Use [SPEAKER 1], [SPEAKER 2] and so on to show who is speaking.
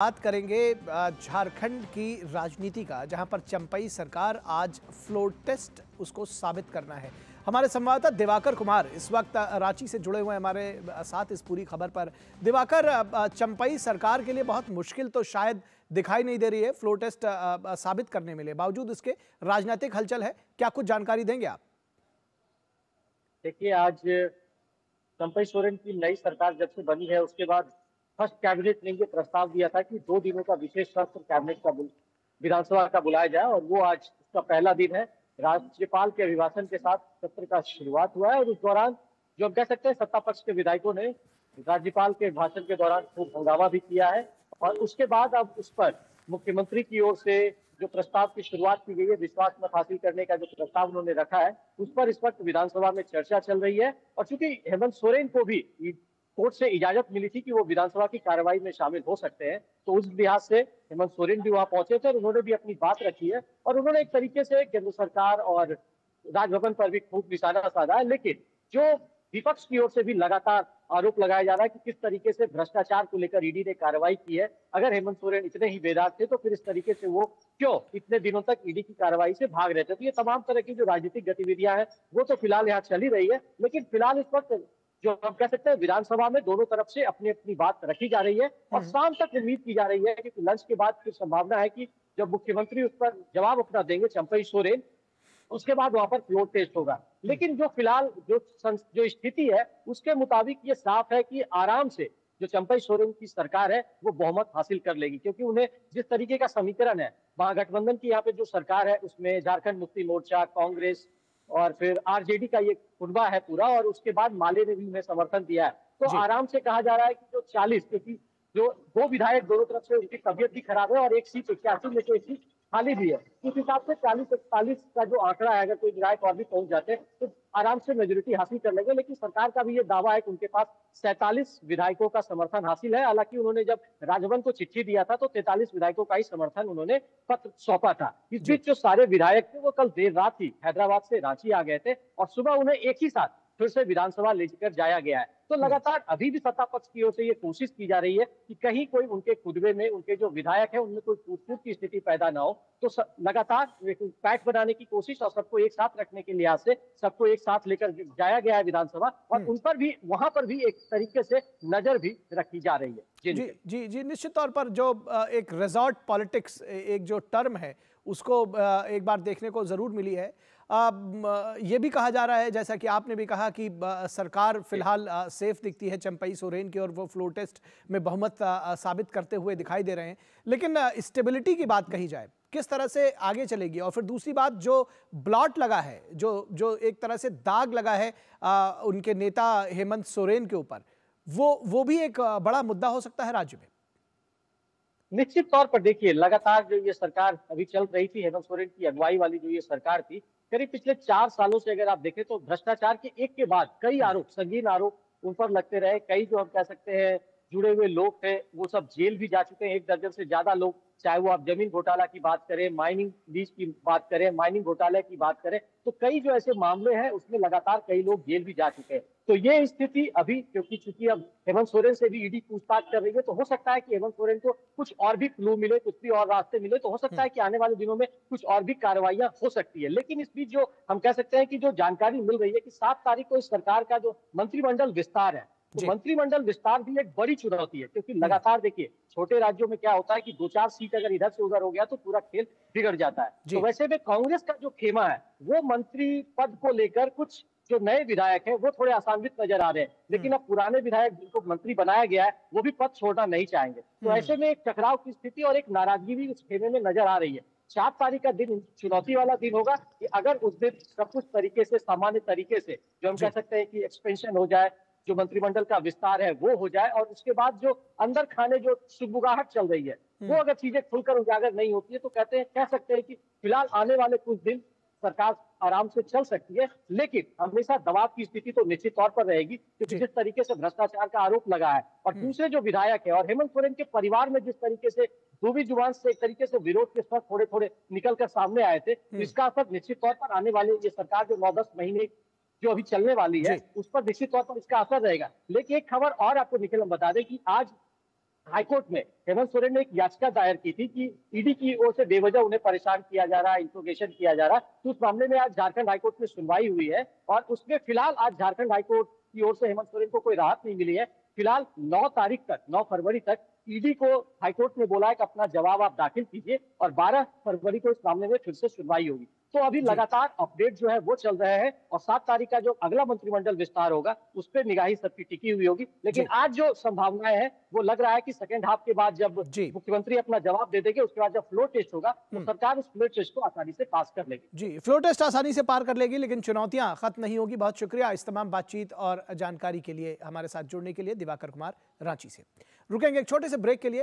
[SPEAKER 1] बात करेंगे झारखंड की राजनीति का, जहां पर चंपई सरकार आज फ्लोर टेस्ट उसको साबित करना है। हमारे संवाददाता दिवाकर कुमार इस वक्त रांची से जुड़े हुए हैं हमारे साथ इस पूरी खबर पर। दिवाकर, चंपई सरकार के लिए बहुत मुश्किल तो शायद दिखाई नहीं दे रही है फ्लोर टेस्ट साबित करने में, बावजूद इसके राजनीतिक हलचल है। क्या कुछ जानकारी देंगे आप?
[SPEAKER 2] देखिए, आज चंपई सोरेन की नई सरकार जब से बनी है उसके बाद फर्स्ट कैबिनेट ने ये प्रस्ताव दिया था कि 2 दिनों का विशेष सत्र कैबिनेट का विधानसभा का बुलाया जाए, और वो आज उसका पहला दिन है। राज्यपाल के अभिभाषण के साथ सत्र का शुरुआत हुआ है, और उस दौरान जो हम कह सकते हैं सत्ता पक्ष के विधायकों ने राज्यपाल के भाषण के दौरान खूब हंगामा भी किया है। और उसके बाद अब उस पर मुख्यमंत्री की ओर से जो प्रस्ताव की शुरुआत की गई है, विश्वास मत हासिल करने का जो प्रस्ताव उन्होंने रखा है, उस पर इस वक्त विधानसभा में चर्चा चल रही है। और चूंकि हेमंत सोरेन को भी कोर्ट से इजाजत मिली थी कि वो विधानसभा की कार्रवाई में शामिल हो सकते हैं, तो उस लिहाज से हेमंत सोरेन भी वहां पहुंचे थे और उन्होंने भी अपनी बात रखी है। और उन्होंने एक तरीके से केंद्र सरकार और राजभवन पर भी खूब निशाना साधा है। लेकिन जो विपक्ष की ओर से भी लगातार आरोप लगाया जा रहा है कि किस तरीके से भ्रष्टाचार को लेकर ईडी ने कार्रवाई की है। अगर हेमंत सोरेन इतने ही बेदाग थे तो फिर इस तरीके से वो क्यों इतने दिनों तक ईडी की कार्रवाई से भाग रहे थे। तो ये तमाम तरह की जो राजनीतिक गतिविधियां हैं वो तो फिलहाल यहाँ चल ही रही है, लेकिन फिलहाल इस वक्त जो हम कह सकते हैं विधानसभा में दोनों तरफ से अपनी अपनी बात रखी जा रही है। और शाम तक उम्मीद की जा रही है कि लंच के बाद फिर संभावना है कि जब मुख्यमंत्री उस पर जवाब अपना देंगे चंपई सोरेन, उसके बाद वहां पर फ्लोर टेस्ट होगा। लेकिन जो फिलहाल जो स्थिति है उसके मुताबिक ये साफ है कि आराम से जो चंपई सोरेन की सरकार है वो बहुमत हासिल कर लेगी, क्योंकि उन्हें जिस तरीके का समीकरण है, महागठबंधन की यहाँ पे जो सरकार है उसमें झारखंड मुक्ति मोर्चा, कांग्रेस और फिर आरजेडी का ये कुनबा है पूरा, और उसके बाद माले ने भी उन्हें समर्थन दिया है। तो
[SPEAKER 1] जी।
[SPEAKER 2] आराम से कहा जा रहा है कि जो 40, क्योंकि जो दो विधायक दोनों तरफ से उनकी तबियत भी खराब है और एक सीट 81 में से एक सीट खाली भी है, उस हिसाब से 40-41 का जो आंकड़ा है, अगर कोई विधायक और भी पहुंच जाते हैं तो आराम से मेजोरिटी हासिल कर लेंगे। लेकिन सरकार का भी ये दावा है कि उनके पास 47 विधायकों का समर्थन हासिल है। हालांकि उन्होंने जब राजभवन को चिट्ठी दिया था तो 43 विधायकों का ही समर्थन उन्होंने पत्र सौंपा था। इस
[SPEAKER 1] जी।
[SPEAKER 2] बीच जो सारे विधायक थे वो कल देर रात ही हैदराबाद से रांची आ गए थे और सुबह उन्हें एक ही साथ फिर से विधानसभा लेकर जाया गया है। तो लगातार अभी भी सत्ता पक्ष की ओर से ये कोशिश की जा रही है कि कहीं कोई उनके कुदबे में उनके जो विधायक है उनमें कोई टूट-फूट की स्थिति पैदा ना हो। तो लगातार पैठ बनाने की कोशिश और सबको एक साथ रखने के लिहाज से सबको एक साथ लेकर जाया गया है विधानसभा, और उन पर भी वहां पर भी एक तरीके से नजर भी रखी जा रही है। जी
[SPEAKER 1] जी,
[SPEAKER 2] नितिन।
[SPEAKER 1] जी, जी, निश्चित तौर पर जो एक रिजॉर्ट पॉलिटिक्स एक जो टर्म है उसको एक बार देखने को ज़रूर मिली है। ये भी कहा जा रहा है, जैसा कि आपने भी कहा, कि सरकार फिलहाल सेफ दिखती है चंपई सोरेन की, और वो फ्लोर टेस्ट में बहुमत साबित करते हुए दिखाई दे रहे हैं। लेकिन स्टेबिलिटी की बात कही जाए, किस तरह से आगे चलेगी? और फिर दूसरी बात, जो ब्लॉट लगा है, जो जो एक तरह से दाग लगा है उनके नेता हेमंत सोरेन के ऊपर, वो भी एक बड़ा मुद्दा हो सकता है राज्य में।
[SPEAKER 2] निश्चित तौर पर देखिए, लगातार जो ये सरकार अभी चल रही थी, हेमंत सोरेन की अगुवाई वाली जो ये सरकार थी, करीब पिछले 4 सालों से अगर आप देखें तो भ्रष्टाचार के एक के बाद कई आरोप, संगीन आरोप उन पर लगते रहे। कई जो हम कह सकते हैं जुड़े हुए लोग थे वो सब जेल भी जा चुके हैं, 1 दर्जन से ज्यादा लोग। चाहे वो आप जमीन घोटाला की बात करें, माइनिंग लीज की बात करें, माइनिंग घोटाले की बात करें, तो कई जो ऐसे मामले हैं उसमें लगातार कई लोग जेल भी जा चुके हैं। तो ये स्थिति अभी, क्योंकि चूंकि अब हेमंत सोरेन से भी ईडी पूछताछ कर रही है, तो हो सकता है कि हेमंत सोरेन को कुछ और भी क्लू मिले, कुछ भी और रास्ते मिले, तो हो सकता है कि आने वाले दिनों में कुछ और भी कार्रवाइयां हो सकती है। लेकिन इस बीच जो हम कह सकते हैं कि जो जानकारी मिल रही है कि 7 तारीख को इस सरकार का जो मंत्रिमंडल विस्तार है, तो
[SPEAKER 1] जी।
[SPEAKER 2] मंत्रिमंडल विस्तार भी एक बड़ी चुनौती है, क्योंकि लगातार देखिए छोटे राज्यों में क्या होता है कि 2-4 सीट अगर इधर से उधर हो गया तो पूरा खेल बिगड़ जाता है। तो
[SPEAKER 1] जी।
[SPEAKER 2] वैसे में कांग्रेस का जो खेमा है वो मंत्री पद को लेकर कुछ जो नए विधायक हैं वो थोड़े आसान्वित नजर आ रहे हैं, लेकिन अब पुराने विधायक जिनको मंत्री बनाया गया है वो भी पद छोड़ना नहीं चाहेंगे। तो ऐसे में एक टकराव की स्थिति और एक नाराजगी भी उस खेमे में नजर आ रही है। 7 तारीख का दिन चुनौती वाला दिन होगा कि अगर उस दिन सब कुछ तरीके से, सामान्य तरीके से, जो हम कह
[SPEAKER 1] जी।
[SPEAKER 2] सकते हैं कि एक्सपेंशन हो जाए, जो मंत्रिमंडल का विस्तार है वो हो जाए, और उसके बाद जो अंदर खाने जो सुगबुगाहट चल रही है वो अगर चीजें खुलकर उजागर नहीं होती है, तो कह सकते हैं कि फिलहाल आने वाले कुछ दिन सरकार आराम से चल सकती है। लेकिन हमेशा दबाव की स्थिति तो निश्चित तौर पर रहेगी, क्योंकि
[SPEAKER 1] जी।
[SPEAKER 2] जिस तरीके से भ्रष्टाचार का आरोप लगा है और दूसरे जो विधायक है और हेमंत सोरेन के परिवार में जिस तरीके से दूसरी जुबान से एक तरीके से विरोध के स्वर थोड़े थोड़े निकल कर सामने आए थे, तो इसका असर निश्चित तौर पर आने वाले ये सरकार जो 9-10 महीने जो अभी चलने वाली है
[SPEAKER 1] जी।
[SPEAKER 2] उस पर निश्चित तौर पर इसका असर रहेगा। लेकिन एक खबर और आपको निखिल हम बता दें कि आज हाईकोर्ट में हेमंत सोरेन ने एक याचिका दायर की थी कि ईडी की ओर से बेवजह उन्हें परेशान किया जा रहा है, इंट्रोगेशन किया जा रहा है। तो उस मामले में आज झारखंड हाईकोर्ट में सुनवाई हुई है और उसमें फिलहाल आज झारखंड हाईकोर्ट की ओर से हेमंत सोरेन को कोई राहत नहीं मिली है। फिलहाल 9 तारीख तक, 9 फरवरी तक ईडी को हाईकोर्ट ने बोला है कि अपना जवाब आप दाखिल कीजिए और 12 फरवरी को इस मामले में फिर से सुनवाई होगी। तो अभी
[SPEAKER 1] जी
[SPEAKER 2] लगातार अपडेट जो है वो चल रहे हैं और 7 तारीख का जो अगला मंत्रिमंडल विस्तार होगा उस पर निगाही सबकी टिकी हुई होगी। लेकिन
[SPEAKER 1] जी
[SPEAKER 2] आज जो संभावनाएं हैं वो लग रहा है कि सेकेंड हाफ के बाद जब
[SPEAKER 1] जी
[SPEAKER 2] मुख्यमंत्री अपना जवाब दे देंगे, उसके बाद जब फ्लोर टेस्ट होगा तो सरकार उस फ्लोर टेस्ट को आसानी से पास कर लेगी।
[SPEAKER 1] जी फ्लो टेस्ट आसानी से पार कर लेगी, लेकिन चुनौतियां खत्म नहीं होगी। बहुत शुक्रिया इस तमाम बातचीत और जानकारी के लिए, हमारे साथ जुड़ने के लिए दिवाकर कुमार रांची से। रुकेंगे एक छोटे से ब्रेक के लिए।